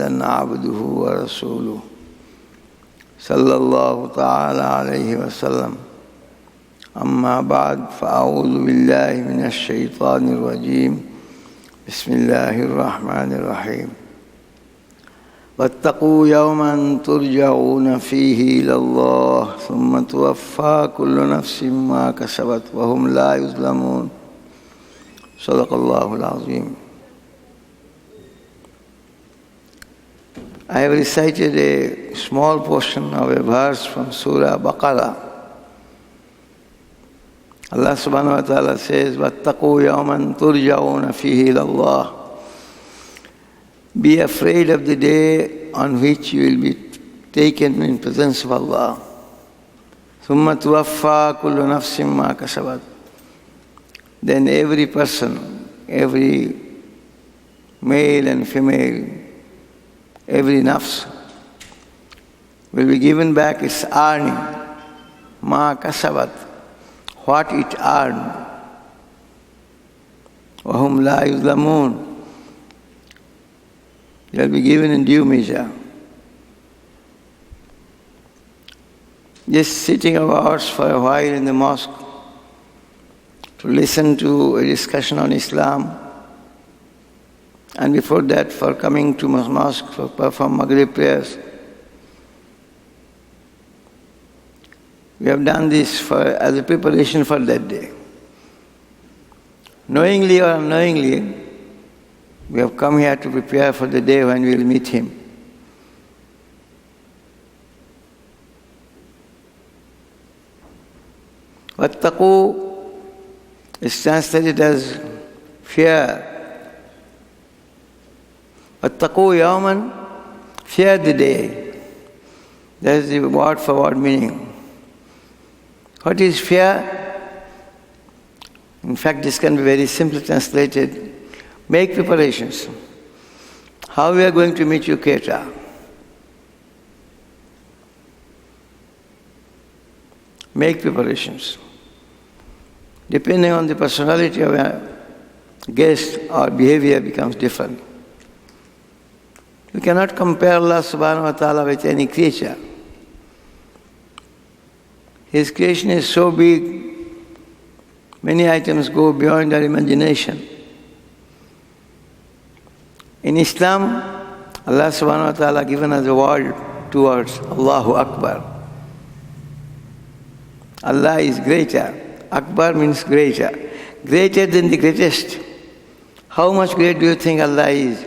عبده ورسوله صلى الله تعالى عليه وسلم أما بعد فأعوذ بالله من الشيطان الرجيم بسم الله الرحمن الرحيم واتقوا يوما ترجعون فيه إلى الله ثم توفى كل نفس ما كسبت وهم لا يظلمون صدق الله العظيم. I have recited a small portion of a verse from Surah Baqarah. Allah subhanahu wa ta'ala says, وَاتَّقُوا يَوْمًا تُرْجَعُونَ فِيهِ إِلَى اللَّهِ. Be afraid of the day on which you will be taken in presence of Allah. ثُمَّ تُوَفَّى كُلُّ نَفْسٍ مَا كَسَبَتْ. Then every person, every male and female, every nafs will be given back its earning, ma kasabat, what it earned. Wahum la yuzlamun. They will be given in due measure. Just sitting hours for a while in the mosque to listen to a discussion on Islam, and before that for coming to mosque for perform Maghrib prayers. We have done this as a preparation for that day. Knowingly or unknowingly, we have come here to prepare for the day when we will meet Him. Wattaqu is translated as fear. Wattaqu yawman, fear the day. That is the word for word meaning. What is fear? In fact, this can be very simply translated. Make preparations. How we are going to meet you, Keta? Make preparations. Depending on the personality of a guest, our behavior becomes different. We cannot compare Allah subhanahu wa ta'ala with any creature. His creation is so big, many items go beyond our imagination. In Islam, Allah subhanahu wa ta'ala given us a word, two words, Allahu Akbar. Allah is greater. Akbar means greater. Greater than the greatest. How much great do you think Allah is?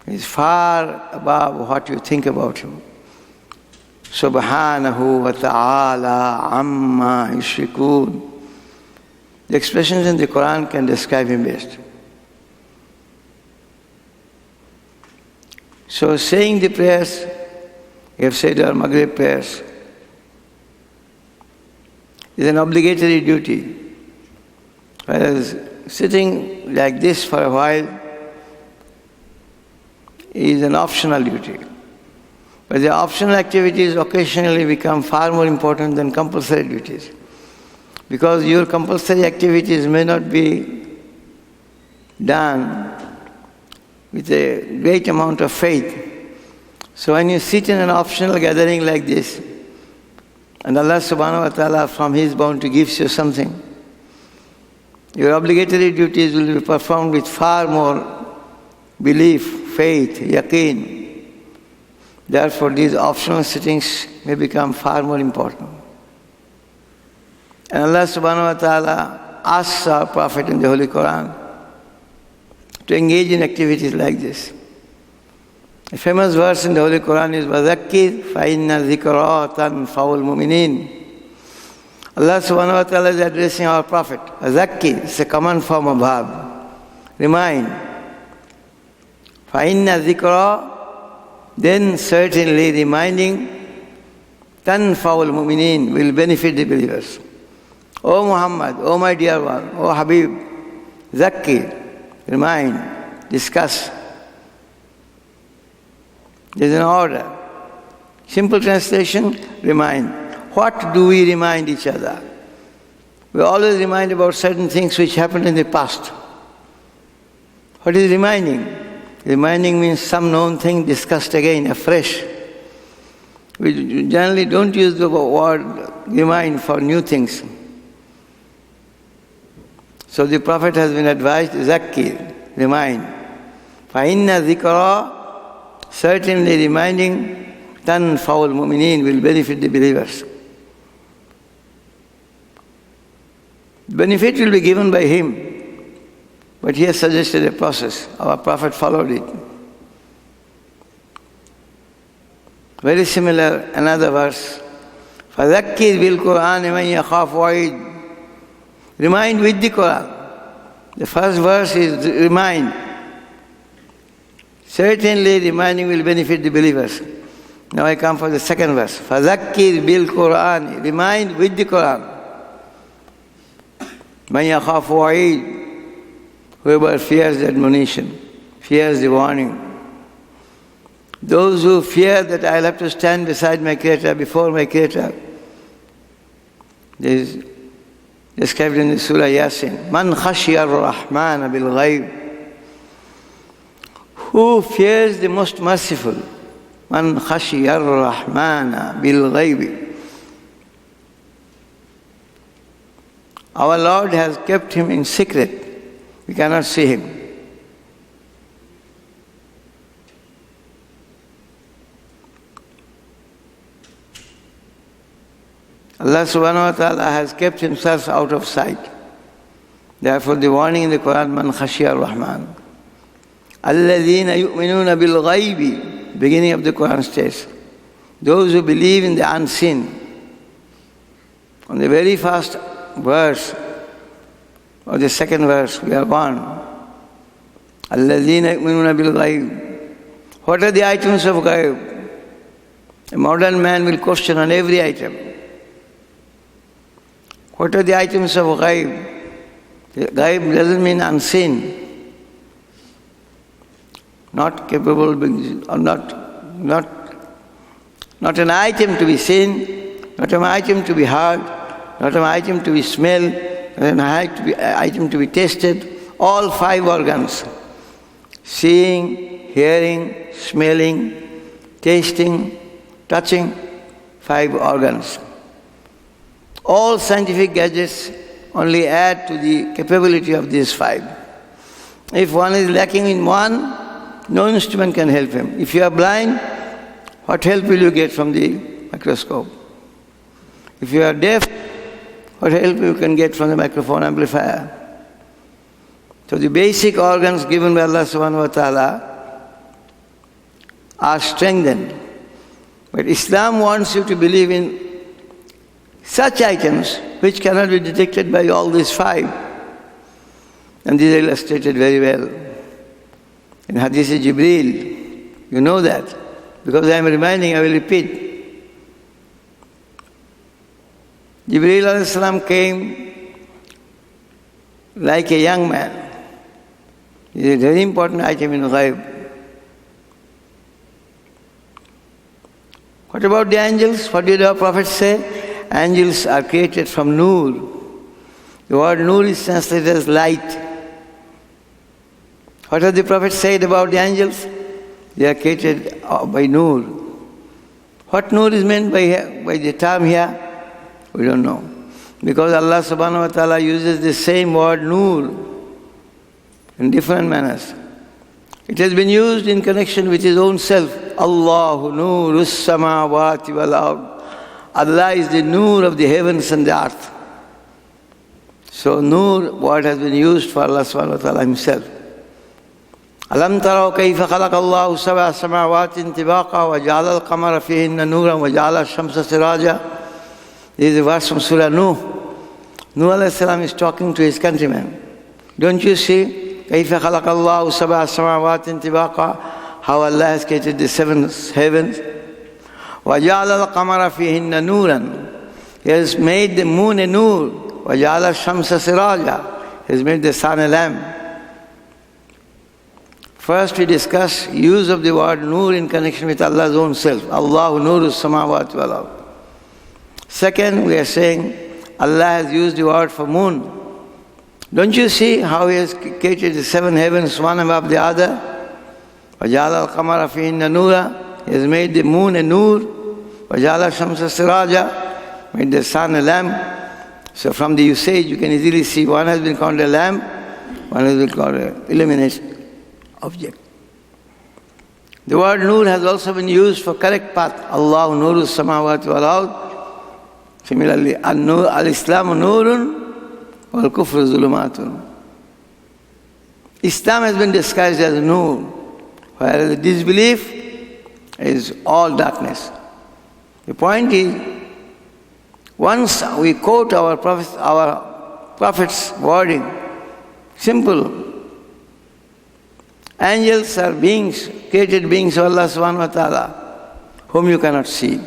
He is far above what you think about Him. Subhanahu wa ta'ala amma yushrikun. The expressions in the Quran can describe Him best. So saying the prayers, we have said our Maghrib prayers, is an obligatory duty. Whereas sitting like this for a while is an optional duty. But the optional activities occasionally become far more important than compulsory duties. Because your compulsory activities may not be done with a great amount of faith. So when you sit in an optional gathering like this, and Allah subhanahu wa ta'ala from His bounty gives you something, your obligatory duties will be performed with far more belief, faith, yaqeen. Therefore, these optional sittings may become far more important. And Allah subhanahu wa ta'ala asks our Prophet in the Holy Quran to engage in activities like this. A famous verse in the Holy Quran is وَذَكِّرْ فَإِنَّ ذِكْرَى تَنْفَعُ الْمُؤْمِنِينَ. Allah subhanahu wa ta'ala is addressing our Prophet. وَذَكِّرْ is a common form of verb. Remind. فَإِنَّ ذِكْرَى, then certainly reminding, تَنْفَعُ الْمُؤْمِنِينَ, will benefit the believers. O Muhammad, O my dear one, O Habib, Zakkir, remind, discuss. There is an order. Simple translation, remind. What do we remind each other? We always remind about certain things which happened in the past. What is reminding? Reminding means some known thing discussed again, afresh. We generally don't use the word remind for new things. So the Prophet has been advised, Zakkir, remind. فَإِنَّ ذِكْرَى, certainly reminding, تَنْفَعُ الْمُؤْمِنِينَ, will benefit the believers. Benefit will be given by him. But he has suggested a process. Our Prophet followed it. Very similar, another verse. فَذَكِّرْ بِالْقُرْآنِ مَنْ يَخَافُ وَعِيدٍ. Remind with the Quran. The first verse is remind. Certainly reminding will benefit the believers. Now I come for the second verse. فَذَكِّرْ بِالْقُرْآنِ. Remind with the Quran. مَنْ يَخَافُ وَعِيدٍ. Whoever fears the admonition, fears the warning. Those who fear that I'll have to stand beside my Creator, before my Creator. This is described in the Surah Yasin. Man khashiya ar-Rahman bil-ghayb. Who fears the most merciful? Man khashiya ar-Rahman bil-ghayb. Our Lord has kept him in secret. We cannot see him. Allah subhanahu wa ta'ala has kept himself out of sight. Therefore the warning in the Quran, Man khashiya ar-Rahman. Alladhina yu'minuna bil-ghaybi. Beginning of the Quran states, those who believe in the unseen. On the very first verse, or the second verse, we are gone. Alladhina yu'minuna bil-ghayb. What are the items of ghayb? A modern man will question on every item. What are the items of ghayb? Ghayb doesn't mean unseen. Not capable, or not an item to be seen, not an item to be heard, not an item to be smelled, an item to be tasted, all 5 organs. Seeing, hearing, smelling, tasting, touching, 5 organs. All scientific gadgets only add to the capability of these 5. If one is lacking in one, no instrument can help him. If you are blind, what help will you get from the microscope? If you are deaf, what help you can get from the microphone amplifier? So the basic organs given by Allah subhanahu wa ta'ala are strengthened. But Islam wants you to believe in such items which cannot be detected by all these 5. And these are illustrated very well. In Hadith Jibreel, you know that. Because I am reminding, I will repeat. Jibreel alayhi salam came like a young man. It is a very important item in Ghaib. What about the angels? What did our Prophet say? Angels are created from Noor. The word Noor is translated as light. What has the Prophet said about the angels? They are created by Noor. What Noor is meant by the term here? We don't know. Because Allah subhanahu wa ta'ala uses the same word Noor in different manners. It has been used in connection with His own self. Allahu Noorus samawati wal ard. Allah is the Noor of the heavens and the earth. So Noor word has been used for Allah subhanahu wa ta'ala Himself. ألم تروا كيف خلق الله 7 سماوات طباقا وجعل القمر فيهن نورا وجعل الشمس سراجا. This is a verse from Surah Nuh. Nuh alayhi salam is talking to his countrymen. Don't you see? كيف خلق الله 7 سماوات طباقا. How Allah has created the 7 heavens. وجعل القمر فيهن نورا. He has made the moon a nur. وجعل الشمس سراجا. He has made the sun a lamp. First we discuss use of the word Noor in connection with Allah's own self. Allahu Noorus samawati wal ard. Second, we are saying Allah has used the word for moon. Don't you see how He has created the 7 heavens one above the other? وَجَعَلَ الْقَمَرَ فِيهِنَّ نُورًا. He has made the moon a nur. وَجَعَلَ الشَّمْسَ سِرَاجًا. Made the sun a lamp. So from the usage you can easily see one has been called a lamp, one has been called an illuminated object. The word nur has also been used for correct path. Allahu nuru samawati wal ard. Similarly, al-Islamu nurun wal kufru zulumatun. Islam has been described as nur, whereas the disbelief is all darkness. The point is, once we quote our Prophet's wording, simple. Angels are beings, created beings of Allah subhanahu wa ta'ala, whom you cannot see.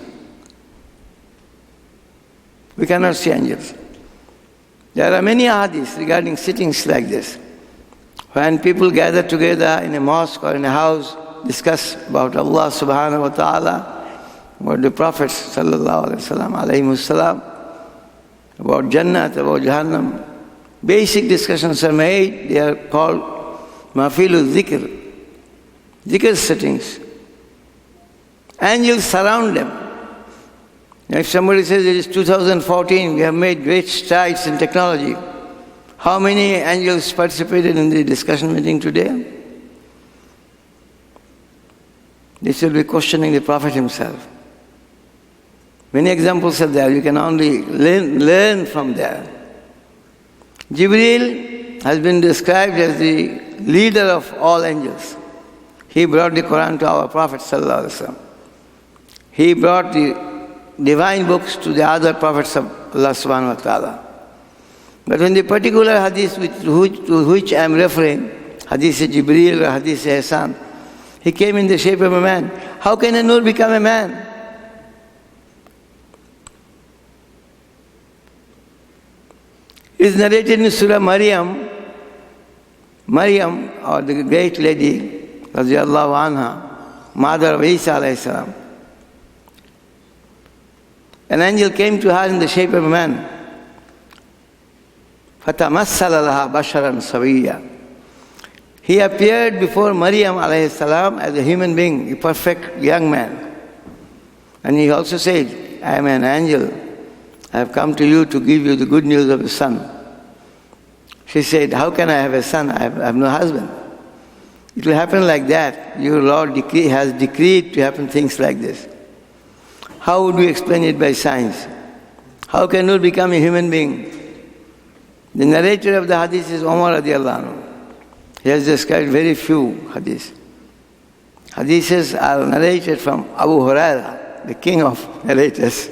We cannot see angels. There are many hadiths regarding sittings like this. When people gather together in a mosque or in a house, discuss about Allah subhanahu wa ta'ala, about the Prophets sallallahu alayhi wa sallam, alayhimu salam, about Jannat, about Jahannam. Basic discussions are made, they are called Mafilu Zikr, Zikr sittings. Angels surround them. If somebody says it is 2014, we have made great strides in technology, how many angels participated in the discussion meeting today? They should be questioning the Prophet himself. Many examples are there, you can only learn from there. Jibreel has been described as the leader of all angels. He brought the Quran to our Prophet sallallahu alaihi wasallam. He brought the divine books to the other prophets of Allah subhanahu wa ta'ala. But when the particular hadith to which I am referring, hadith Jibreel or hadith Ihsan, he came in the shape of a man. How can a nur become a man? It is narrated in Surah Maryam, or the great lady, radiallahu anha, mother of Isa alayhi salam. An angel came to her in the shape of a man. فَتَمَثَّلَ لَهَا بَشَرًا سَوِيًّا. He appeared before Maryam alayhi salam as a human being, a perfect young man. And he also said, I am an angel. I have come to you to give you the good news of a son. She said, how can I have a son? I have no husband. It will happen like that. Your Lord has decreed to happen things like this. How would we explain it by science? How can Nur become a human being? The narrator of the hadith is Umar radiallahu anhu. He has described very few hadiths. Hadiths are narrated from Abu Hurairah, the king of narrators.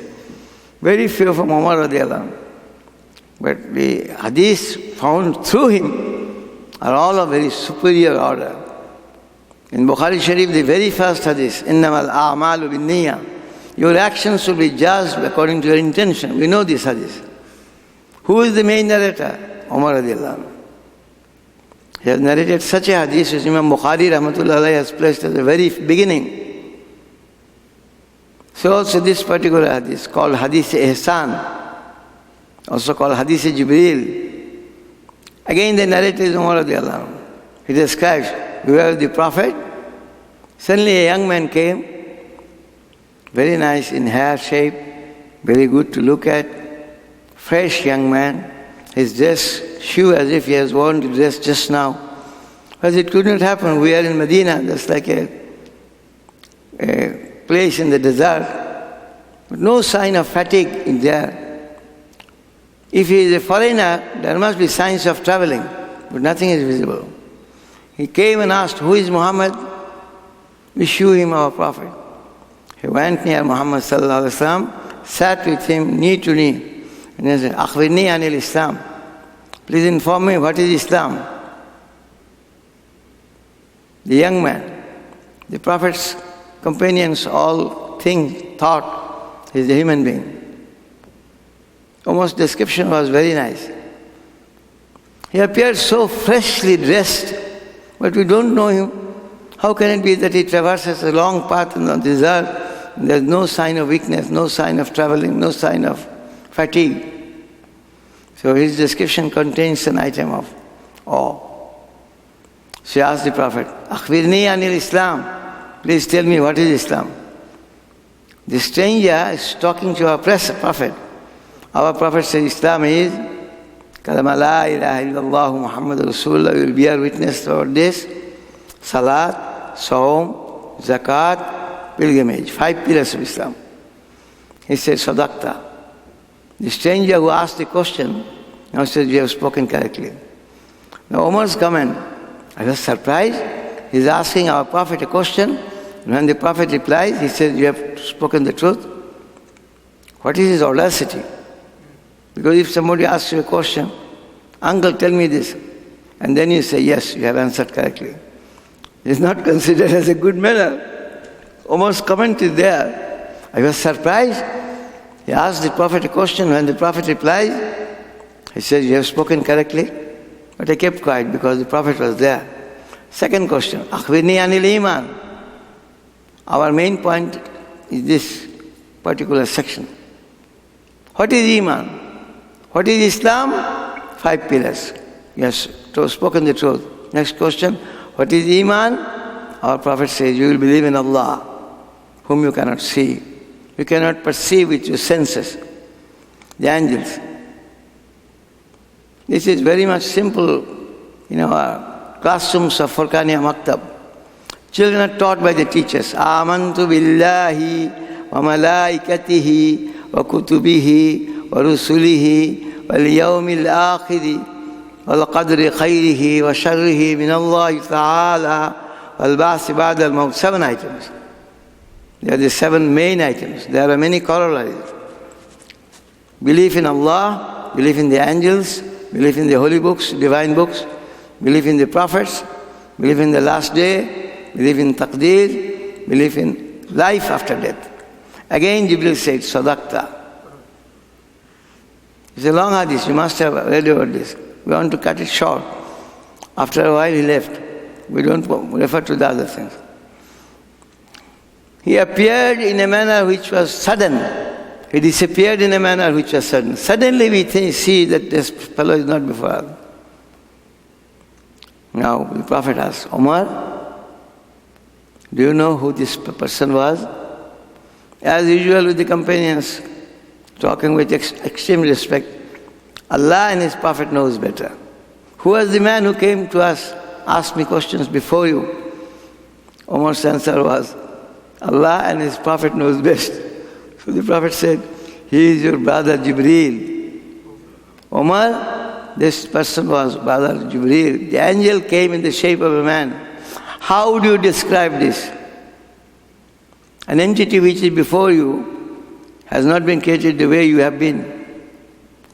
Very few from Umar radiallahu anhu. But the hadiths found through him are all of very superior order. In Bukhari Sharif, the very first hadith, إِنَّمَا الْأَعْمَالُ بِالنِّيَّةِ. Your actions will be judged according to your intention. We know this hadith. Who is the main narrator? Umar radiallahu anhu. He has narrated such a hadith which Imam Bukhari rahmatullah alayhi has placed at the very beginning. So also this particular hadith called Hadith Ihsan, also called Hadith Jibreel. Again the narrator is Umar radiallahu anhu. He describes, we were the Prophet. Suddenly a young man came, very nice in hair shape, very good to look at, fresh young man. His dress, shoe as if he has worn the dress just now. But it could not happen. We are in Medina, that's like a place in the desert. But no sign of fatigue is there. If he is a foreigner, there must be signs of traveling, but nothing is visible. He came and asked, who is Muhammad? We shew him our Prophet. He went near Muhammad sallallahu alaihi wasallam, sat with him knee to knee. And he said, Akhbirni anil Islam. Please inform me what is Islam. The young man, the Prophet's companions all thought he is a human being. Almost description was very nice. He appeared so freshly dressed, but we don't know him. How can it be that he traverses a long path in the desert? There's no sign of weakness, no sign of traveling, no sign of fatigue. So his description contains an item of awe. She asked the Prophet, Akhbirni anil Islam. Please tell me what is Islam. The stranger is talking to our Prophet. Our Prophet said, Islam is Kalama la ilaha illallah Muhammad Rasulullah. We will bear witness to this. Salat, Saum, Zakat, pilgrimage. 5 pillars of Islam. He said, Sadaqta. The stranger who asked the question now says, you have spoken correctly. Now Umar's comment, I was surprised. He's asking our Prophet a question. And when the Prophet replies, he says, you have spoken the truth. What is his audacity? Because if somebody asks you a question, uncle, tell me this. And then you say, yes, you have answered correctly. It is not considered as a good manner. Umar's comment is there. I was surprised. He asked the Prophet a question. When the Prophet replies, he says, you have spoken correctly. But I kept quiet because the Prophet was there. Second question, Akhbirni anil iman. Our main point is this particular section. What is iman? What is Islam? 5 pillars. Yes, spoken the truth. Next question, what is iman? Our Prophet says, you will believe in Allah, whom you cannot see. You cannot perceive with your senses. The angels. This is very much simple in our classrooms of Furqaniya Maktab. Children are taught by the teachers. Amantu billahi wa malaikatihi wa kutubihi wa rusulihi wal yawmil akhiri wal qadri khayrihi wa sharrihi min Allah ta'ala wal ba'si ba'da al-mawt. 7 items. They are the 7 main items. There are many corollaries. Belief in Allah, belief in the angels, belief in the holy books, divine books, belief in the prophets, belief in the last day, belief in taqdeer, belief in life after death. Again Jibril said, Sadaqta. It's a long hadith, you must have read about this. We want to cut it short. After a while he left. We don't refer to the other things. He appeared in a manner which was sudden. He disappeared in a manner which was sudden. Suddenly we see that this fellow is not before us. Now the Prophet asked, Umar, do you know who this person was? As usual with the companions, talking with extreme respect, Allah and His Prophet knows better. Who was the man who came to us, asked me questions before you? Umar's answer was, Allah and His Prophet knows best. So the Prophet said, he is your brother Jibreel. Umar, this person was brother Jibreel. The angel came in the shape of a man. How would you describe this? An entity which is before you has not been created the way you have been.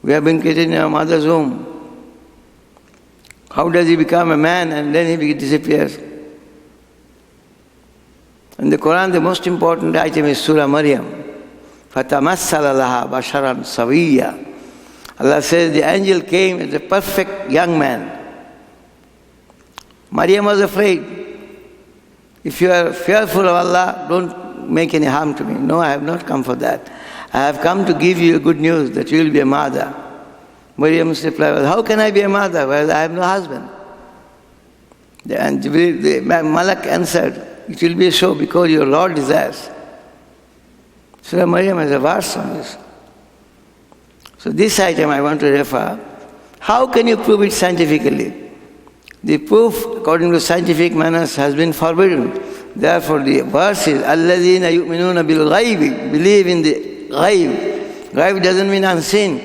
We have been created in our mother's womb. How does he become a man and then he disappears? In the Quran, the most important item is Surah Maryam. فَتَمَثَّلَ لَهَا بَشَرًا سَوِيًّا. Allah says the angel came as a perfect young man. Maryam was afraid. If you are fearful of Allah, don't make any harm to me. No, I have not come for that. I have come to give you good news that you will be a mother. Maryam's reply was, how can I be a mother? Well, I have no husband. And the Malak answered, it will be so because your Lord desires. Surah Maryam has a verse on this. So this item I want to refer. How can you prove it scientifically? The proof, according to scientific manners, has been forbidden. Therefore, the verse is, الَّذِينَ يُؤْمِنُونَ بِالْغَيْبِ. Believe in the ghaib. Ghaib doesn't mean unseen.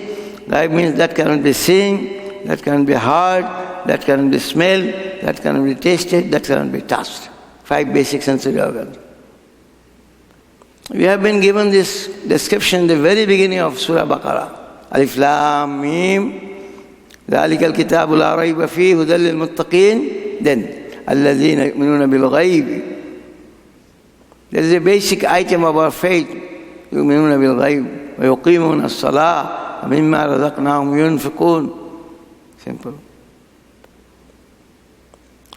Ghaib means that cannot be seen, that cannot be heard, that cannot be smelled, that cannot be tasted, that cannot be touched. 5 basic sensory organs. We have been given this description in the very beginning of Surah Baqarah. Alif Lam Mim. ذَلِكَ الْكِتَابُ لَا رَيْبَ فِيهِ هُدًى لِلْمُتَّقِينَ. Then, الَّذِينَ يُؤْمِنُونَ بِالْغَيْبِ. There is a basic item of our faith. يُؤْمِنُونَ بِالْغَيْبِ وَيُقِيمُونَ الصَّلَاةَ وَمِمَّا رَزَقْنَاهُمْ يُنْفِقُونَ. Simple.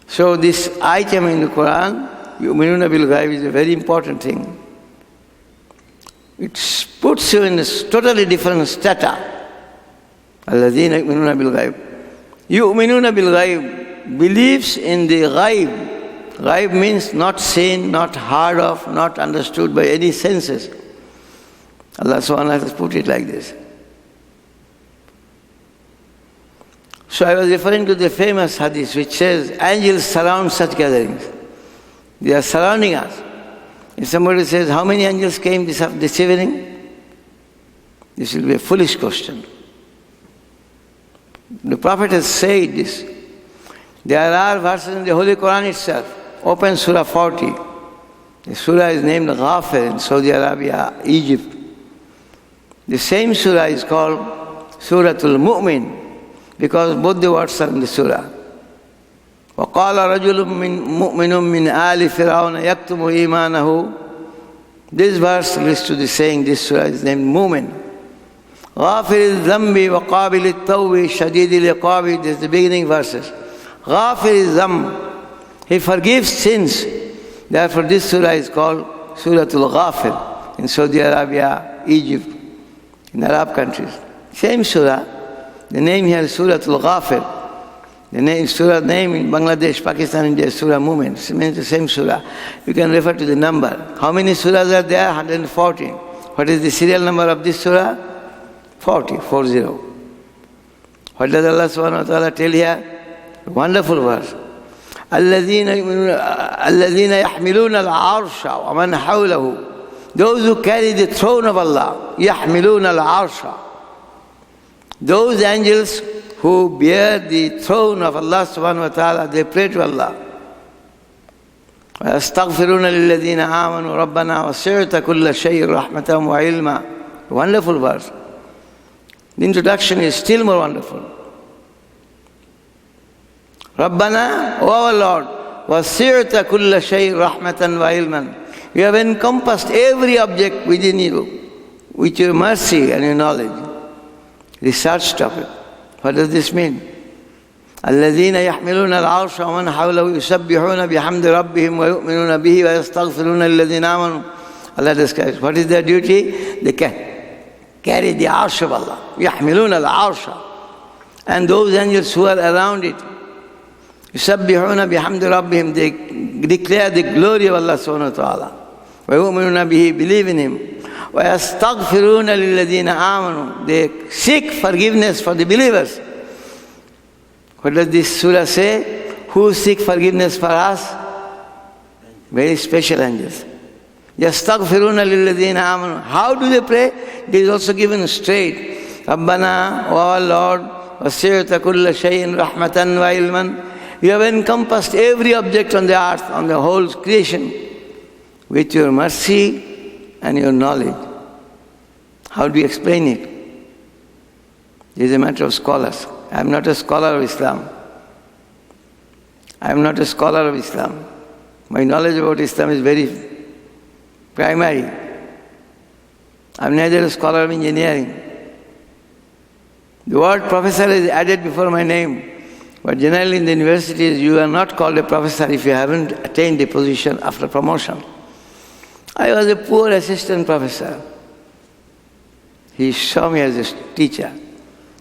So this item in the Quran, يُؤْمِنُونَ بِالْغَيْبِ, is a very important thing. It puts you in a totally different strata. الَّذِينَ يُؤْمِنُونَ بِالْغَيْبِ. يُؤْمِنُونَ بِالْغَيْبِ. believes in the ghaib. Ghaib means not seen, not heard of, not understood by any senses. Allah subhanahu wa ta'ala has put it like this. So I was referring to the famous hadith which says, angels surround such gatherings. They are surrounding us. If somebody says, how many angels came this evening? This will be a foolish question. The Prophet has said this. There are verses in the Holy Quran itself. Open Surah 40. The surah is named Ghafir in Saudi Arabia, Egypt. The same surah is called Suratul Mu'min because both the words are in the surah. وَقَالَ رَجُلٌ مُؤْمِنٌ مِّنْ آلِ فِرْعَوْنَ يَكْتُمُ إِيمَانَهُ. This verse leads to the saying this surah is named Mu'min. غَافِرِ الذَّنْبِ وَقَابِلِ التَّوْبِ شَدِيدِ الْعِقَابِ. This is the beginning verses. غَافِرِ الذَّنْبِ. He forgives sins. Therefore this surah is called Suratul Ghafir in Saudi Arabia, Egypt, in Arab countries. Same surah. The name here is Suratul Ghafir. The surah name in Bangladesh, Pakistan, India is Surah Mu'min. It means the same surah. You can refer to the number. How many surahs are there? 114. What is the serial number of this surah? 40. What does Allah subhanahu wa ta'ala tell here? Wonderful verse. الذين يحملون العرش ومن حوله. Those who carry the throne of Allah. يحملون العرش. Those angels who bear the throne of Allah subhanahu wa ta'ala, they pray to Allah. وَيَسْتَغْفِرُونَ لِلَّذِينَ آمَنُوا رَبَّنَا وَسِعْتَ كُلَّ شَيْءٍ رَحْمَةً وَعِلْمًا. Wonderful verse. The introduction is still more wonderful. رَبَّنَا, O our Lord, وَسِعْتَ كُلَّ شَيْءٍ رَحْمَةً وَعِلْمًا. You have encompassed every object within you with your mercy and your knowledge. Research topic. What does this mean? الذين يحملون العرش ومن حوله يسبحون بحمد ربهم ويؤمنون به ويستغفرون للذين آمنوا. Allah describes what is their duty? They carry the arsh of Allah. يحملون العرش. And those angels who are around it, يسبحون بحمد ربهم, they declare the glory of Allah subhanahu wa ta'ala. ويؤمنون به, believe in Him. وَيَسْتَغْفِرُونَ لِلَّذِينَ آمَنُوا. They seek forgiveness for the believers. What does this surah say? Who seek forgiveness for us? Very special angels. يَسْتَغْفِرُونَ لِلَّذِينَ آمَنُوا. How do they pray? It is also given straight. رَبَّنَا, O our Lord, وَسِعْتَ كُلَّ شَيْءٍ رَحْمَةً وَعِلْمًا. You have encompassed every object on the earth, on the whole creation, with your mercy and your knowledge. How do you explain it? It is a matter of scholars. I am not a scholar of Islam. My knowledge about Islam is very primary. I am neither a scholar of engineering. The word professor is added before my name. But generally in the universities you are not called a professor if you haven't attained a position after promotion. I was a poor assistant professor. He saw me as a teacher.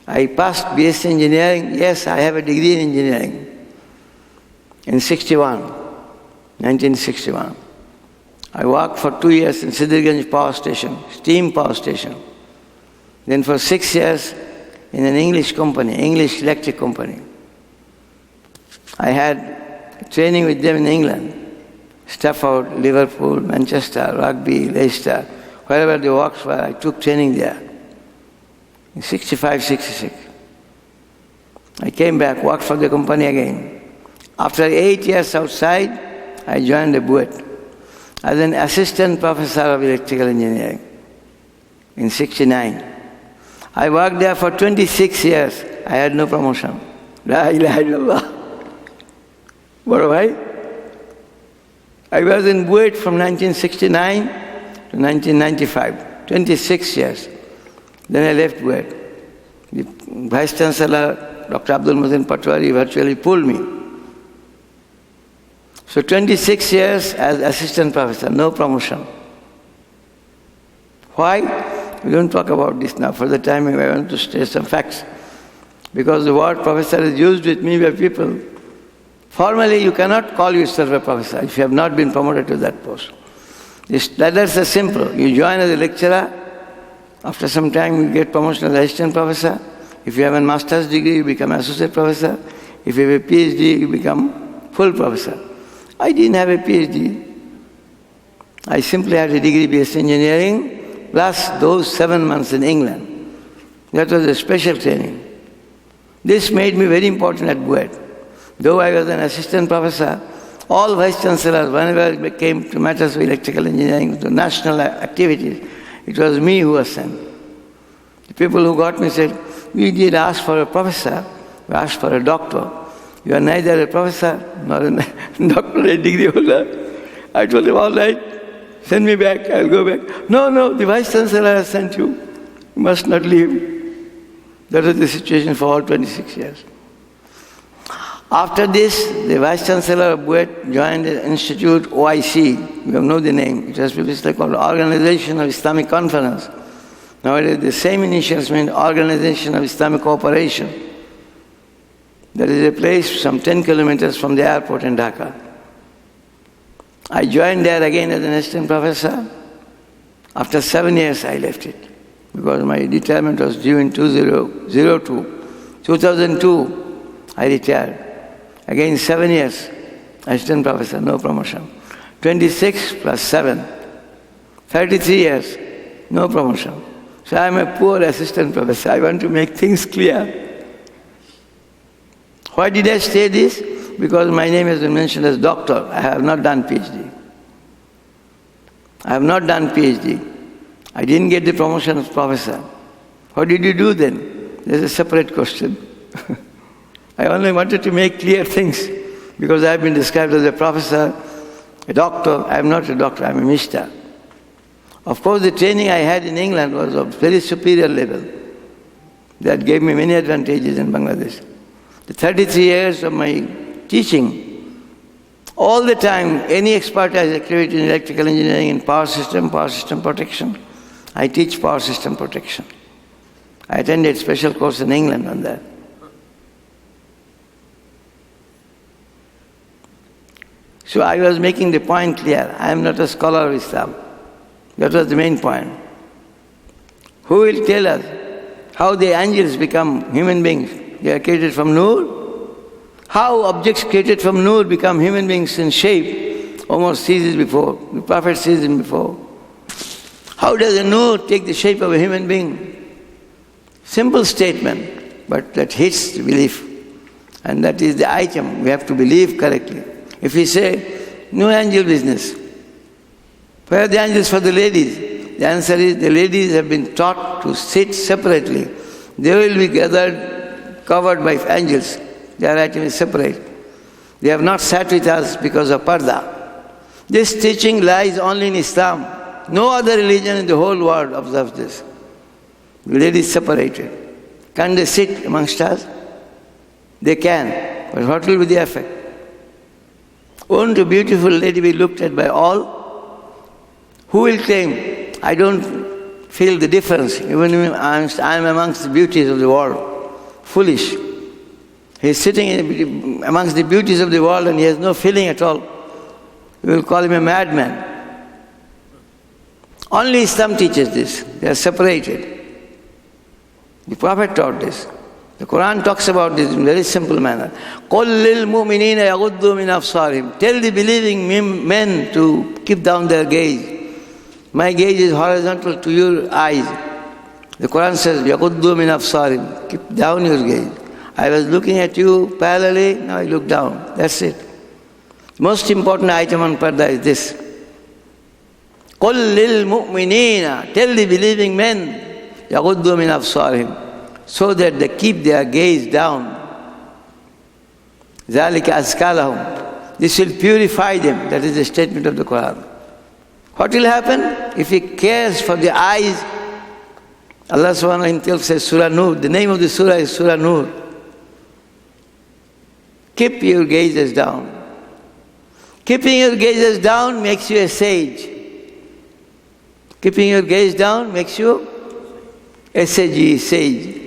I passed BSc engineering. Yes, I have a degree in engineering. In 1961. I worked for 2 years in Siddharganj power station, steam power station. Then for 6 years in an English company, English electric company. I had training with them in England. Stafford, Liverpool, Manchester, Rugby, Leicester, wherever the works were, I took training there. In 65, 66. I came back, worked for the company again. After 8 years outside, I joined the BUET as an assistant professor of electrical engineering in 69. I worked there for 26 years. I had no promotion. La ilaha illallah. What am I? I was in BUET from 1969 to 1995, 26 years. Then I left BUET. The Vice Chancellor, Dr. Abdul Muhsin Patwari, virtually pulled me. So 26 years as assistant professor, no promotion. Why? We don't talk about this now. For the time I want to state some facts. Because the word professor is used with me by people Formally, you cannot call yourself a professor if you have not been promoted to that post. These ladders are simple. You join as a lecturer. After some time, you get promotion as assistant professor. If you have a master's degree, you become associate professor. If you have a PhD, you become full professor. I didn't have a PhD. I simply had a degree BSc Engineering, plus those 7 months in England. That was a special training. This made me very important at BUET. Though I was an assistant professor, all vice chancellors, whenever it came to matters of electrical engineering, to national activities, it was me who was sent. The people who got me said, "We did ask for a professor, we asked for a doctor. You are neither a professor nor a doctorate degree holder." I told him, "All right, send me back, I'll go back." No, the vice chancellor has sent you. You must not leave." That was the situation for all 26 years. After this, the vice chancellor of BUET joined the institute OIC. You know the name. It was previously called Organization of Islamic Conference. Nowadays, the same initials mean Organization of Islamic Cooperation. That is a place some 10 kilometers from the airport in Dhaka. I joined there again as an assistant professor. After 7 years, I left it because my retirement was due in 2002. 2002, I retired. Again 7 years, assistant professor, no promotion. 26 plus 7, 33 years, no promotion. So I am a poor assistant professor. I want to make things clear. Why did I say this? Because my name has been mentioned as doctor. I have not done PhD. I have not done PhD. I didn't get the promotion as professor. What did you do then? There's a separate question. I only wanted to make clear things because I have been described as a professor, a doctor. I am not a doctor, I am a mister. Of course, the training I had in England was of very superior level. That gave me many advantages in Bangladesh. The 33 years of my teaching, all the time, any expertise activity in electrical engineering, in power system protection, I teach power system protection. I attended special course in England on that. So I was making the point clear. I am not a scholar of Islam. That was the main point. Who will tell us how the angels become human beings? They are created from Nur. How objects created from Nur become human beings in shape? Almost sees it before. The Prophet sees him before. How does a Nur take the shape of a human being? Simple statement, but that hits the belief. And that is the item. We have to believe correctly. If we say, no angel business, where are the angels for the ladies? The answer is the ladies have been taught to sit separately. They will be gathered, covered by angels. Their item is separate. They have not sat with us because of parda. This teaching lies only in Islam. No other religion in the whole world observes this. The ladies separated. Can they sit amongst us? They can. But what will be the effect? Won't a beautiful lady be looked at by all? Who will claim, I don't feel the difference, even if I am amongst the beauties of the world? Foolish. He is sitting amongst the beauties of the world and he has no feeling at all. We will call him a madman. Only Islam teaches this. They are separated. The Prophet taught this. The Quran talks about this in a very simple manner. قُلْ لِلْمُؤْمِنِينَ يَغُضُّوا مِنْ أَبْصَارِهِمْ. Tell the believing men to keep down their gaze. My gaze is horizontal to your eyes. The Quran says, يَغُضُّوا مِنْ أَبْصَارِهِمْ. Keep down your gaze. I was looking at you parallelly, now I look down. That's it. The most important item on parda is this. قُلْ لِلْمُؤْمِنِينَ. Tell the believing men, يَغُضُّوا مِنْ أَبْصَارِهِمْ. So that they keep their gaze down. ذَلِكَ أَزْكَى لَهُمْ. This will purify them. That is the statement of the Quran. What will happen? If he cares for the eyes, Allah subhanahu wa ta'ala himself says, Surah Nur. The name of the surah is Surah Nur. Keep your gazes down. Keeping your gazes down makes you a sage. Keeping your gaze down makes you a sage.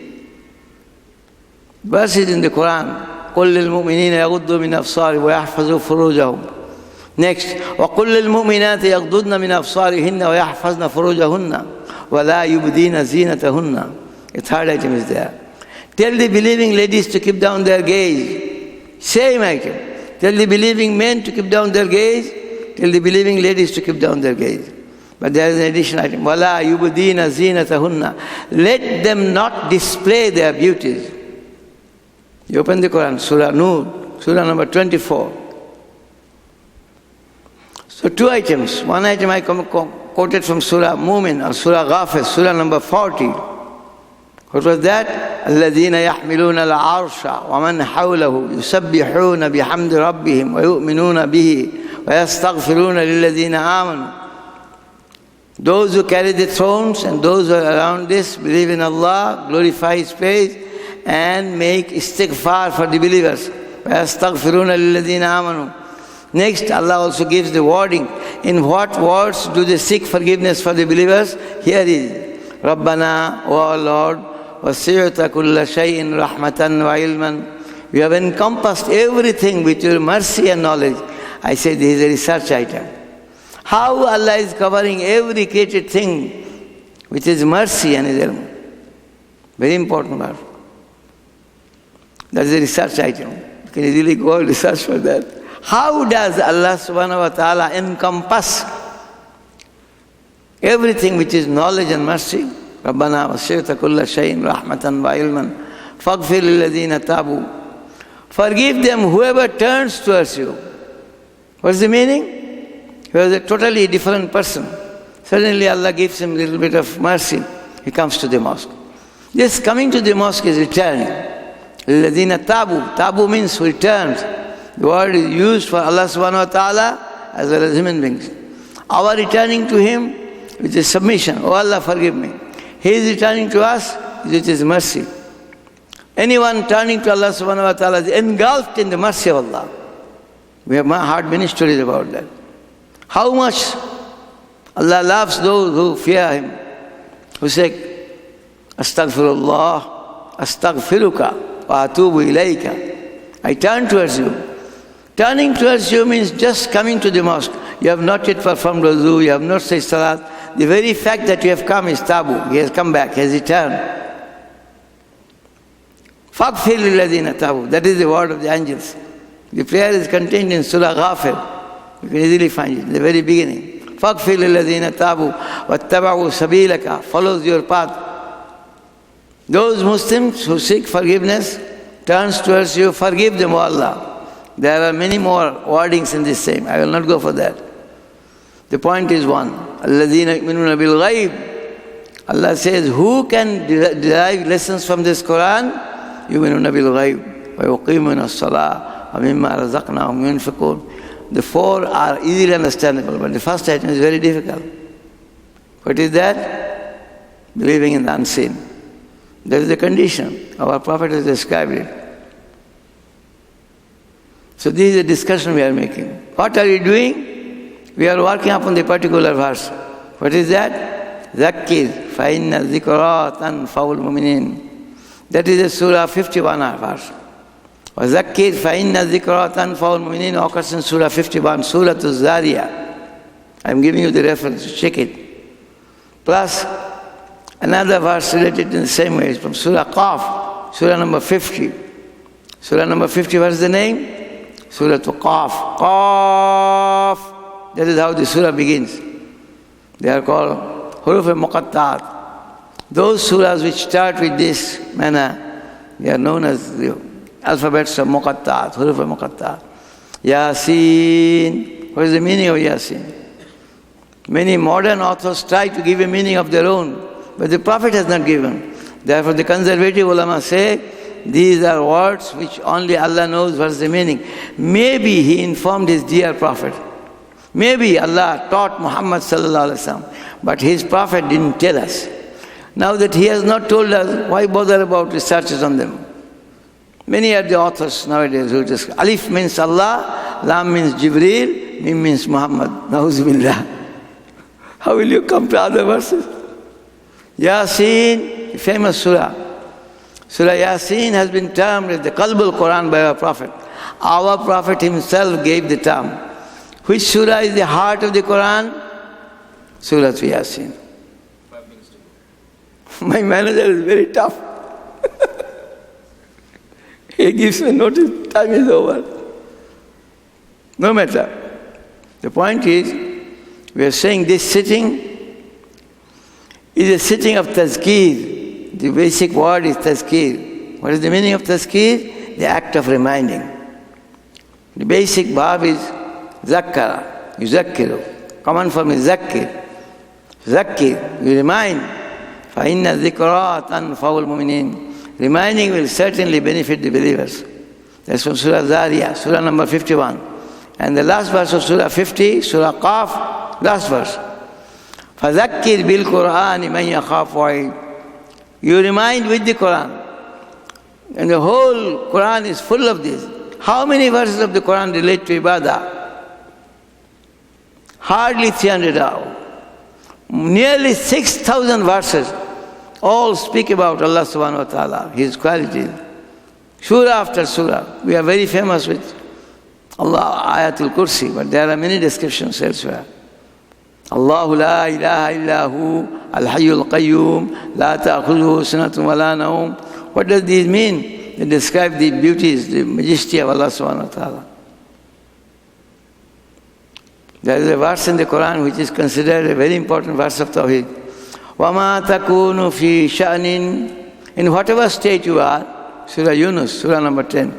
Verses in the Quran. قل للمؤمنين يغضوا من أبصارهم ويحفظوا فروجهم. Next, وقل للمؤمنات يغضضن من أبصارهن ويحفظن فروجهن ولا يبدين زينتهن. A third item is there. Tell the believing ladies to keep down their gaze. Same item. Tell the believing men to keep down their gaze. Tell the believing ladies to keep down their gaze. But there is an additional item. وَلَا يُبْدِينَ زِينَتَهُنَّ. Let them not display their beauties. You open the Quran, Surah Nur, Surah number 24. So two items. One item I quoted from Surah Mu'min or Surah Ghafir, Surah number 40. What was that? الَّذِينَ يَحْمِلُونَ الْعَرْشَ وَمَنْ حَوْلَهُ يُسَبِّحُونَ بِحَمْدِ رَبِّهِمْ وَيُؤْمِنُونَ بِهِ وَيَسْتَغْفِرُونَ لِلَّذِينَ آمَنُوا. Those who carry the thrones and those who are around this believe in Allah, glorify His praise, and make istighfar for the believers. وَيَسْتَغْفِرُونَ لِلَّذِينَ آمَنُوا. Next, Allah also gives the wording. In what words do they seek forgiveness for the believers? Here is رَبَّنَا, O our Lord, وَسِعْتَ كُلَّ شَيْءٍ رَحْمَةً وَعِلْمًا. You have encompassed everything with your mercy and knowledge. I say this is a research item. How Allah is covering every created thing with His mercy and His ilm. Very important word. That is a research item. You can easily go and research for that. How does Allah subhanahu wa ta'ala encompass everything which is knowledge and mercy? رَبَّنَا وَسِعْتَ كُلَّ شَيْءٍ رَحْمَةً وَعِلْمًا فَاغْفِرْ لِلَّذِينَ تَابُوا. Forgive them whoever turns towards you. What's the meaning? He was a totally different person. Suddenly Allah gives him a little bit of mercy. He comes to the mosque. This coming to the mosque is returning. الَّذِينَ تَابُوا. Tabu means returned. The word is used for Allah subhanahu wa ta'ala as well as human beings. Our returning to Him with His submission. Oh Allah, forgive me. He is returning to us with His mercy. Anyone turning to Allah subhanahu wa ta'ala is engulfed in the mercy of Allah. We have heard many stories about that. How much Allah loves those who fear Him, who say, Astaghfirullah, Astaghfiruka, wa atubu ilayka. I turn towards you. Turning towards you means just coming to the mosque. You have not yet performed wudu, you have not said salat. The very fact that you have come is tabu. He has come back, he has returned. Faghfir lilladhina tabu. That is the word of the angels. The prayer is contained in Surah Ghafir. You can easily find it in the very beginning. فَاغْفِرْ لِلَّذِينَ تَابُوا وَاتَّبَعُوا سَبِيلَكَ. Follows your path. Those Muslims who seek forgiveness, turns towards you, forgive them, O Allah. There are many more wordings in this same. I will not go for that. The point is one. الَّذِينَ يُؤْمِنُونَ بِالْغَيْبِ. Allah says, who can derive lessons from this Quran? يُؤْمِنُونَ بِالْغَيْبِ وَيُقِيمُونَ الصَّلَاةَ وَمِمَّا رَزَقْنَاهُمْ يُنْفِقُونَ. The four are easily understandable, but the first item is very difficult. What is that? Believing in the unseen. That is the condition. Our Prophet has described it. So this is a discussion we are making. What are we doing? We are working upon the particular verse. What is that? Zakkir fa inna zikra tanfa'ul mu'minin. That is a Surah 51 verse. وَذَكِّرْ فَإِنَّ الذِّكْرَى تَنْفَعُ الْمُؤْمِنِينَ occurs in Surah 51, Surah Zariyah. I am giving you the reference, check it. Plus, another verse related in the same way, from Surah Qaf, Surah number 50. Surah number 50, what is the name? Surah Qaf. Qaf. That is how the surah begins. They are called Huruf al-Muqatta'at. Those surahs which start with this manner, they are known as the alphabets of Muqatta'at, Huruf al-Muqatta'at. Yasin. What is the meaning of Yasin? Many modern authors try to give a meaning of their own, but the Prophet has not given. Therefore the conservative ulama say, these are words which only Allah knows what is the meaning. Maybe He informed His dear Prophet. Maybe Allah taught Muhammad sallallahu alaihi wasallam, but His Prophet didn't tell us. Now that He has not told us, why bother about researches on them? Many are the authors nowadays who just, Alif means Allah, Lam means Jibreel, Mim means Muhammad. Na'uzubillah. How will you come to other verses? Yasin, famous surah. Surah Yasin has been termed as the Qalbul Quran by our Prophet. Our Prophet himself gave the term. Which surah is the heart of the Quran? Surah Yasin. 5 minutes to go. My manager is very tough. He gives me notice, time is over. No matter. The point is, we are saying this sitting is a sitting of tazkir. The basic word is tazkir. What is the meaning of tazkir? The act of reminding. The basic verb is zakkara, yuzakkiru. Common form is zakkir. Zakkir, you remind. فَإِنَّ الذِّكْرَى تَنْفَعُ الْمُؤْمِنِينَ. Reminding will certainly benefit the believers. That's from Surah Zariyah, Surah number 51. And the last verse of Surah 50, Surah Qaf, last verse. فَذَكِّرْ بِالْقُرْآنِ مَنْ يَخَافُ وَعِيدٍ. You remind with the Quran. And the whole Quran is full of this. How many verses of the Quran relate to ibadah? Hardly 300 hours. Nearly 6,000 verses all speak about Allah subhanahu wa ta'ala, His qualities. Surah after surah. We are very famous with Allah, Ayatul Kursi, but there are many descriptions elsewhere. Allahu la ilaha illahu al-hayyul qayyum la ta'khudhuhu sinatun wa la nawm. What does this mean? They describe the beauties, the majesty of Allah subhanahu wa ta'ala. There is a verse in the Quran which is considered a very important verse of Tawheed. وَمَا تَكُونُ فِي شَأْنٍ. In whatever state you are, Surah Yunus, Surah number 10.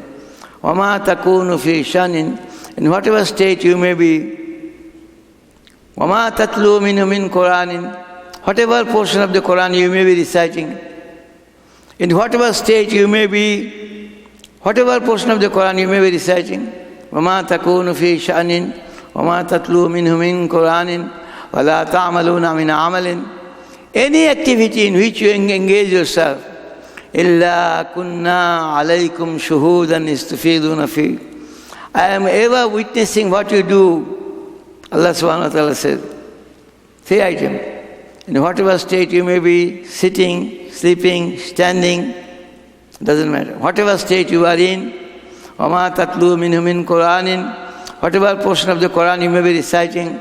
وَمَا تَكُونُ فِي شَأْنٍ. In whatever state you may be. وَمَا تَتْلُو مِنْهُ مِنْ قُرْآنٍ. Whatever portion of the Quran you may be reciting. In whatever state you may be, whatever portion of the Quran you may be reciting. وَمَا تَكُونُ فِي شَأْنٍ. وَمَا تَتْلُو مِنْهُ مِنْ قُرْآنٍ وَلَا تَعْمَلُونَ مِنْ عَمَلٍ. Any activity in which you engage yourself, إِلَّا كُنَّا عَلَيْكُمْ شُهُودًا إِسْتُفِيدُونَ فِيهِ. I am ever witnessing what you do. Allah subhanahu wa ta'ala says. Three items. In whatever state you may be, sitting, sleeping, standing, doesn't matter. Whatever state you are in, وَمَا تَتْلُو مِنْهُ مِنْ قُرْآنٍ. Whatever portion of the Quran you may be reciting,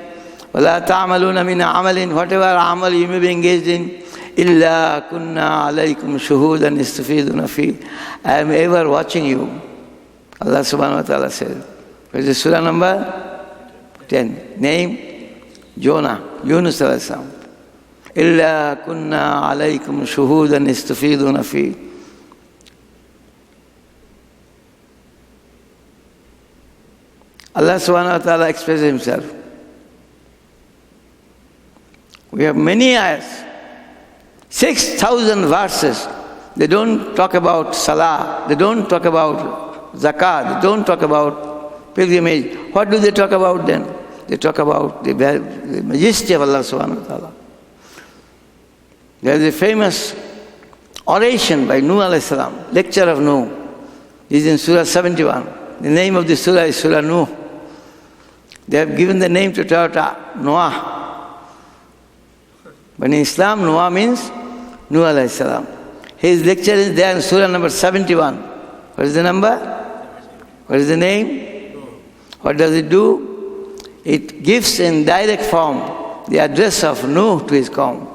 وَلَا تَعْمَلُونَ مِنْ عَمَلٍ. Whatever amal you may be engaged in, إِلَّا كُنَّا عَلَيْكُمْ شُهُودًا إِسْتُفِيدُونَ فِيهِ. I am ever watching you. Allah subhanahu wa ta'ala says. What is the surah number? 10. Name? Jonah. Yunus alayhi salam. إِلَّا كُنَّا عَلَيْكُمْ شُهُودًا إِسْتُفِيدُونَ فِيهِ. Allah subhanahu wa ta'ala expresses Himself. We have many ayahs, 6,000 verses. They don't talk about salah, they don't talk about zakat, they don't talk about pilgrimage. What do they talk about then? They talk about the majesty of Allah subhanahu wa ta'ala. There is a famous oration by Nuh alayhi salam, lecture of Nuh. It is in Surah 71. The name of the surah is Surah Nuh. They have given the name to Toyota, Noah. But in Islam, Noah means Nuh alayhi salam. His lecture is there in Surah number 71. What is the number? What is the name? What does it do? It gives in direct form the address of Nuh to his qawm.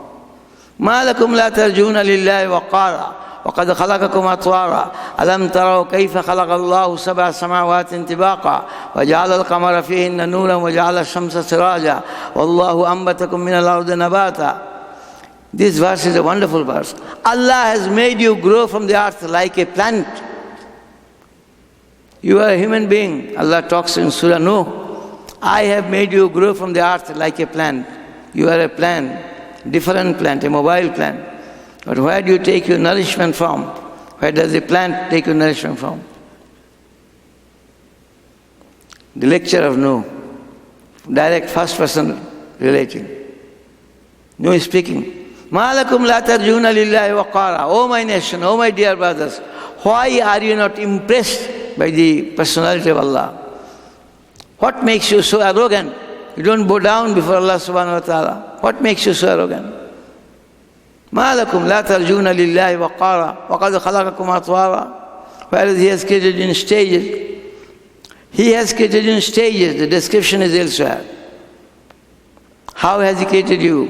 مَا لَكُمْ لَا تَرْجُونَ لِلَّهِ وَقَارًا وَقَدْ خَلَقَكُمْ أَطْوَارًا أَلَمْ تَرَوْا كَيْفَ خَلَقَ اللَّهُ سَبْعَ سَمَاوَاتٍ طِبَاقًا وَجَعَلَ الْقَمَرَ فِيهِنَّ نُورًا وَجَعَلَ الشَّمْسَ سِرَاجًا وَاللَّهُ أَنبَتَكُم مِّنَ الْأَرْضِ نَبَاتًا. This verse is a wonderful verse. Allah has made you grow from the earth like a plant. You are a human being. Allah talks in Surah Nuh. I have made you grow from the earth like a plant. You are a plant, different plant, a mobile plant. But where do you take your nourishment from? Where does the plant take your nourishment from? The lecture of Nuh, direct first person relating. Nuh is speaking. مَا لَكُمْ لَا تَرْجُونَ لِلَّهِ وَقَارًا. Oh my nation, oh my dear brothers, why are you not impressed by the personality of Allah? What makes you so arrogant? You don't bow down before Allah subhanahu wa ta'ala. What makes you so arrogant? مَا لَكُمْ لَا تَرْجُونَ لِلَّهِ وَقَارًا وَقَدْ خَلَقَكُمْ أَطْوَارًا. Whereas He has created you in stages. He has created you in stages. The description is elsewhere. How has He created you?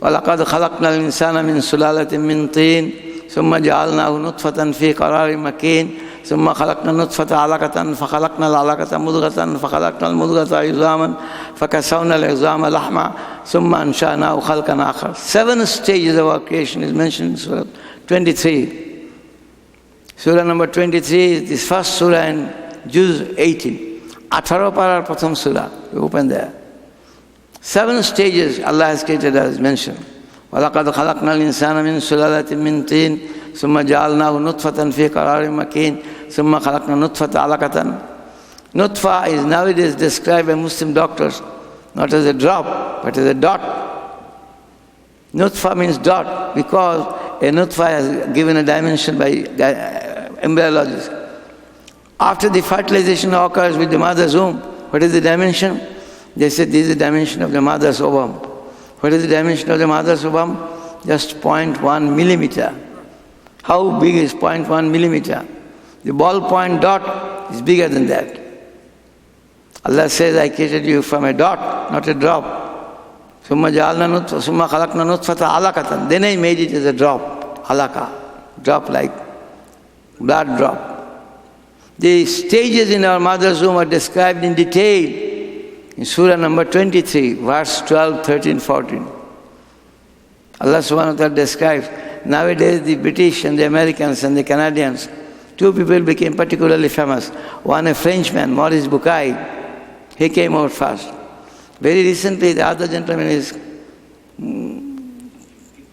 وَلَقَدْ خَلَقْنَا الْإِنسَانَ مِنْ سُلَالَةٍ مِنْ طِينٍ ثُمَّ جَعَلْنَاهُ نُطْفَةً فِي قَرَارٍ مَكِينٍ ثم خلقنا النطفة علقة فخلقنا العلقة مضغة فخلقنا المضغة عظاما فكسونا العظام لحما ثم أنشأناه خلقا آخر. 7 stages of our creation is mentioned in Surah 23. Surah number 23 is this first surah in Juz 18. 18 parar pratham surah. We open there. 7 stages Allah has created as mentioned. وَلَقَدْ خَلَقْنَا الْإِنسَانَ مِنْ سُلَالَةٍ مِنْ طِينٍ ثُمَّ جَعَلْنَاهُ نُطْفَةً فِي قَرَارٍ مَكِينٍ ثُمَّ خَلَقْنَا النُّطْفَةَ عَلَقَةً. Nutfa is nowadays described by Muslim doctors not as a drop, but as a dot. Nutfa means dot because a nutfa is given a dimension by embryologists. After the fertilization occurs with the mother's womb, what is the dimension? They said this is the dimension of the mother's ovum. What is the dimension of the mother's ovum? Just 0.1 millimeter. How big is 0.1 millimeter? The ballpoint dot is bigger than that. Allah says, I created you from a dot, not a drop. ثُمَّ جَعَلْنَا نُطْفَةً ثُمَّ خَلَقْنَا نُطْفَةً عَلَقَةً. Then I made it as a drop, alaka, drop like blood drop. The stages in our mother's womb are described in detail in Surah number 23, verse 12, 13, 14. Allah subhanahu wa ta'ala describes, nowadays the British and the Americans and the Canadians, 2 people became particularly famous. One a Frenchman, Maurice Bucaille, he came out first. Very recently the other gentleman is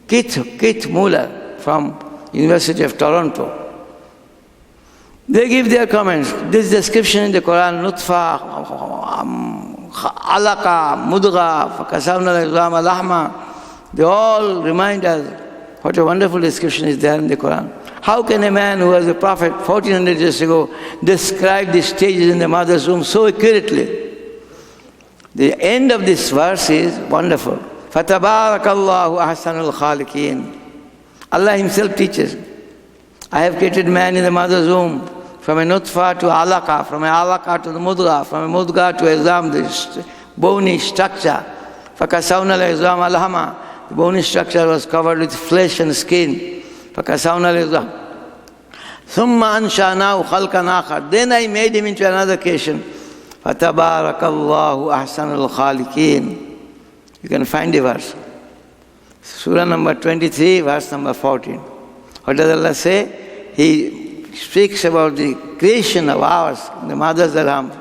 Keith Muller from University of Toronto. They give their comments. This description in the Quran, nutfa, alaka, mudgha, fakasawna al-izama lahma, they all remind us what a wonderful description is there in the Quran. How can a man who was a prophet 1400 years ago describe the stages in the mother's womb so accurately? The end of this verse is wonderful. فَتَبَارَكَ اللَّهُ أَحْسَنُ الْخَالِقِينَ. Allah Himself teaches, I have created man in the mother's womb from a nutfa to alaka, from a alaka to the mudgha, from a mudgha to izam, the bony structure. فَكَسَوْنَا الْعِظَامَ لَحْمًا. The bony structure was covered with flesh and skin. فَكَسَوْنَا الْعِظَامَ ثُمَّ أَنْشَأْنَاهُ خَلْقًا آخَرَ. Then I made him into another creation. فَتَبَارَكَ اللَّهُ أَحْسَنُ الْخَالِقِينَ. You can find the verse. Surah number 23, verse number 14. What does Allah say? He speaks about the creation of ours, the mother's arm.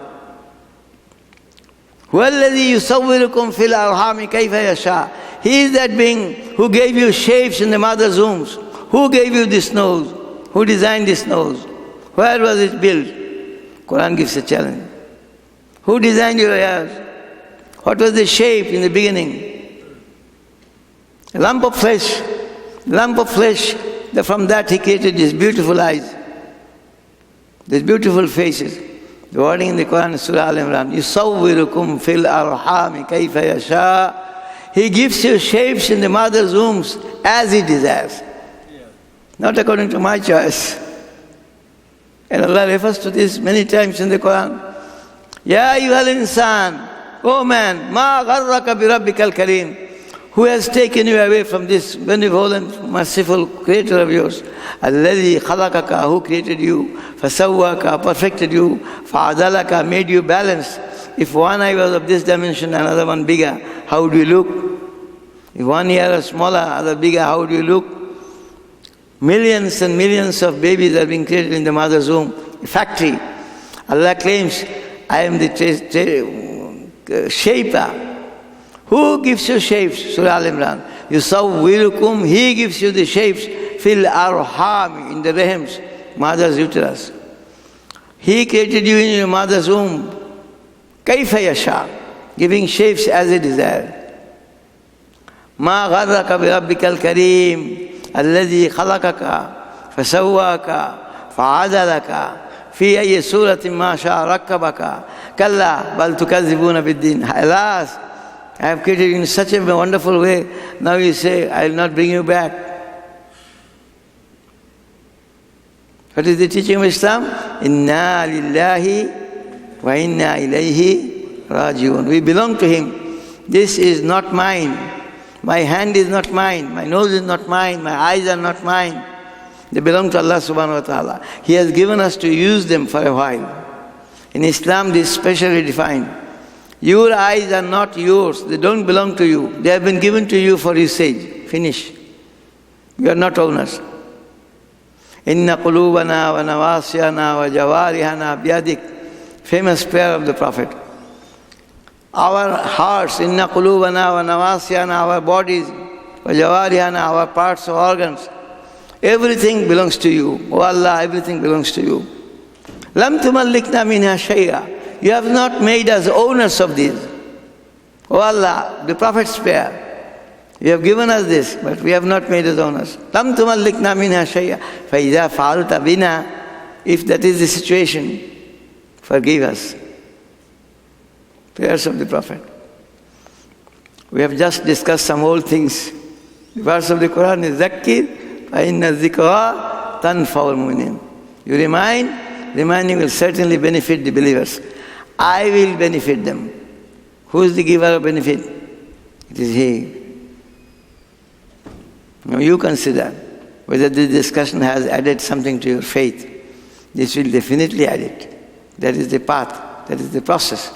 هُوَ الَّذِي يُصَوِّرُكُمْ فِي الْأَرْحَامِ كَيْفَ يَشَاءُ. He is that being who gave you shapes in the mother's wombs. Who gave you this nose? Who designed this nose? Where was it built? Quran gives a challenge. Who designed your ears? What was the shape in the beginning? A lump of flesh. From that He created these beautiful eyes, these beautiful faces. The wording in the Quran is Surah Al-Imran. يُصَوِّرُكُمْ فِي الْأَرْحَامِ كَيْفَ يَشَاءُ. He gives you shapes in the mother's wombs as He desires. Not according to my choice. And Allah refers to this many times in the Quran. Ya ayyuhal insan, O man, ma gharraka bi rabbikal kareem. Who has taken you away from this benevolent, merciful Creator of yours? Alladhi khalaqaka, who created you, fasawwaka, perfected you, fa'adalaka, made you balanced. If one eye was of this dimension, another one bigger, how would you look? If one ear was smaller, other bigger, how would you look? Millions and millions of babies are being created in the mother's womb, a factory. Allah claims, I am the shaper. Who gives you shapes? Surah Al-Imran. Yusawwirukum, He gives you the shapes. Fil arham, in the rahms, mother's uterus. He created you in your mother's womb. Kaifa yasha, giving shapes as He desired. Ma gharraka bi rabbikal kareem, alladhi khalaqaka, fasawwaka, fa'adalaka, fi ayyi suratin ma sha'a rakkabaka, kalla bal tukazzibuna bid-din. Alas, I have created you in such a wonderful way. Now you say, I will not bring you back. What is the teaching of Islam? Inna lillahi wa inna ilayhi rajiun. We belong to Him. This is not mine. My hand is not mine. My nose is not mine. My eyes are not mine. They belong to Allah subhanahu wa ta'ala. He has given us to use them for a while. In Islam, this is specially defined. Your eyes are not yours. They don't belong to you. They have been given to you for usage. Finish. You are not owners. Inna qulubana wa nawasiyana wa jawarihana biyadik. Famous prayer of the Prophet. Our hearts, inna qulubana wa nawasiyana, our bodies, wa jawarihana, our parts or organs, everything belongs to you. Oh Allah, everything belongs to you. Lam tumallikna minha shay'a. You have not made us owners of this. Oh Allah, the Prophet's prayer. You have given us this, but we have not made us owners. Lam tumallikna minha shay'a. Fa idha fa'alta bina. If that is the situation, forgive us. Prayers of the Prophet. We have just discussed some old things. The verse of the Quran is Zakkir fa inna zikra tanfa'ul mu'minin. You reminding will certainly benefit the believers. I will benefit them. Who is the giver of benefit? It is He. Now you consider whether this discussion has added something to your faith. This will definitely add it. That is the path. That is the process.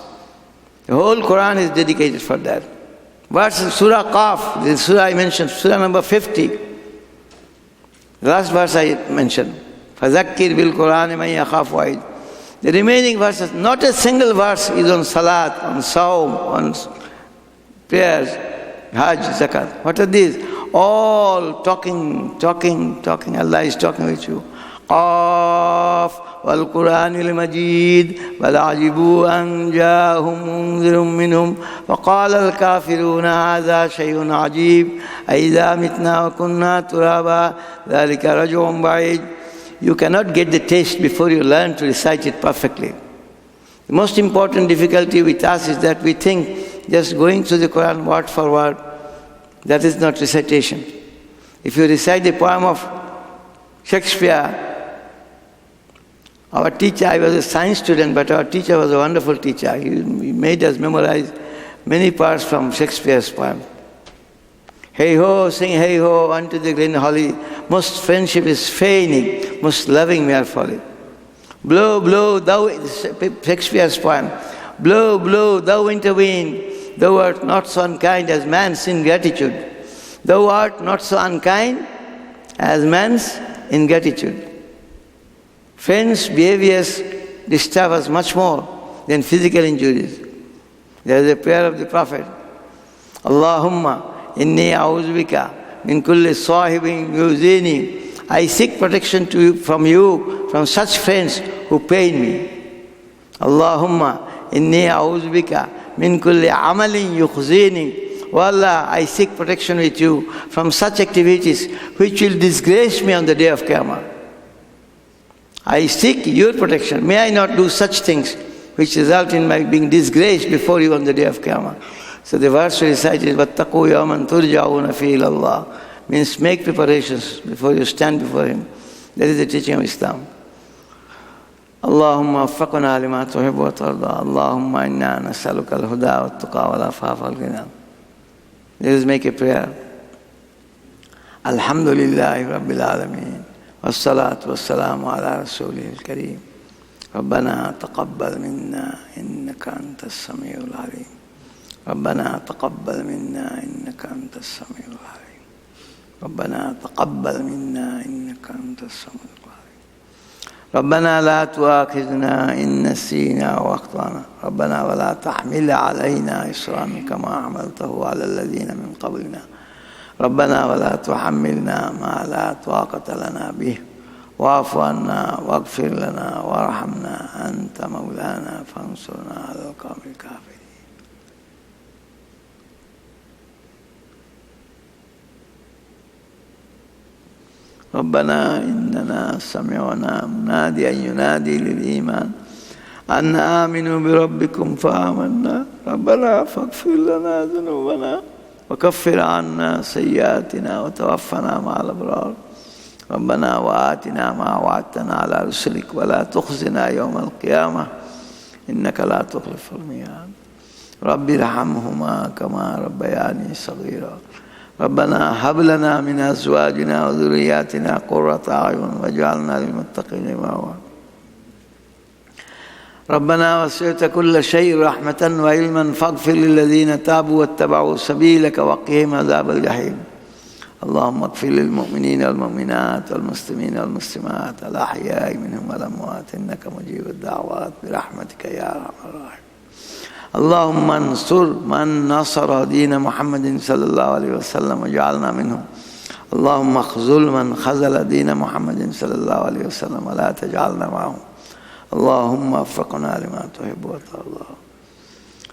The whole Quran is dedicated for that. Verse Surah Qaf, the surah I mentioned, surah number 50. The last verse I mentioned. فَذَكِّرْ بِالْقُرْآنِ مَنْ يَخَافُ وَعِيدٍ. The remaining verses, not a single verse is on salat, on sawm, on prayers, hajj, zakat. What are these? All talking. Allah is talking with you. قَافْ وَالْقُرْآنِ الْمَجِيدِ بَلْ عَجِبُوا أَنْ جَاءَهُمْ مُنذِرٌ مِّنْهُمْ وَقَالَ الْكَافِرُونَ هَذَا شَيْءٌ عَجِيبٌ أَإِذَا مِتْنَا وَكُنَّا تُرَابًا ذَلِكَ رَجْعٌ بَعِيدٌ. You cannot get the taste before you learn to recite it perfectly. The most important difficulty with us is that we think just going through the Quran word for word, that is not recitation. If you recite the poem of Shakespeare, our teacher, I was a science student, but our teacher was a wonderful teacher. He made us memorize many parts from Shakespeare's poem. Hey ho, sing hey ho, unto the green holly, most friendship is feigning, most loving we are folly. Blow, blow, thou, Shakespeare's poem. Blow, blow, thou winter wind, thou art not so unkind as man's ingratitude. Thou art not so unkind as man's ingratitude. Friends' behaviors disturb us much more than physical injuries. There is a prayer of the Prophet. Allahumma inni a'udhu min kulli sahibin yuzini. I seek protection from you, from such friends who pain me. Allahumma inni a'udhu min kulli amalin yukhzini. Oh Allah, I seek protection with you from such activities which will disgrace me on the day of Qiyamah. I seek your protection. May I not do such things which result in my being disgraced before you on the day of Qiyamah. So the verse recited, وَاتَّقُوا يَوْمًا تُرْجَعُونَ فِيهِ إِلَى اللَّهِ, means make preparations before you stand before Him. That is the teaching of Islam. Allahumma waffaqna lima tuhibbu wa tarda. Allahumma inna nas'aluka al-huda wa at-tuqa wa al-afafa wal-ghina. Let us make a prayer. Alhamdulillahi Rabbil Alameen. والصلاة والسلام على رسوله الكريم. ربنا تقبل منا إنك أنت السميع العليم. ربنا تقبل منا إنك أنت السميع العليم. ربنا تقبل منا إنك أنت السميع العليم. ربنا لا تؤاخذنا إن نسينا أو أخطأنا. ربنا ولا تحمل علينا إصرا كما حملته على الذين من قبلنا. ربنا ولا تحملنا ما لا طاقة لنا به واعف عنا واغفر لنا وارحمنا أنت مولانا فانصرنا على القوم الكافرين. ربنا إننا سمعنا مناديا ينادي للإيمان أن آمنوا بربكم فآمنا. ربنا فاغفر لنا ذنوبنا وكفر عنا سيئاتنا وتوفنا مع الأبرار. ربنا وآتنا ما وعدتنا على رسلك ولا تخزنا يوم القيامة إنك لا تخلف الميعاد رب ارحمهما كما ربياني صغيرا ربنا هب لنا من أزواجنا وذرياتنا قرة أعين واجعلنا للمتقين إماما ربنا وسعت كل شيء رحمة وعلما فاغفر للذين تابوا واتبعوا سبيلك وقهم عذاب الجحيم اللهم اغفر للمؤمنين والمؤمنات والمسلمين والمسلمات الأحياء منهم والأموات إنك مجيب الدعوات برحمتك يا أرحم الراحمين اللهم انصر من نصر دين محمد صلى الله عليه وسلم واجعلنا منهم اللهم اخذل من خذل دين محمد صلى الله عليه وسلم ولا تجعلنا معهم اللهم وفقنا لما تحب وترضى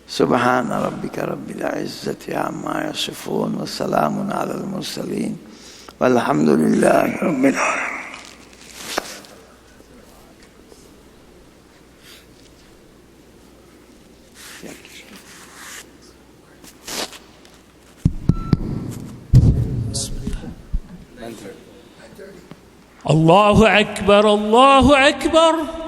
سبحان ربك رب العزة عما يصفون وسلام على المرسلين والحمد لله رب العالمين. الله أكبر الله أكبر.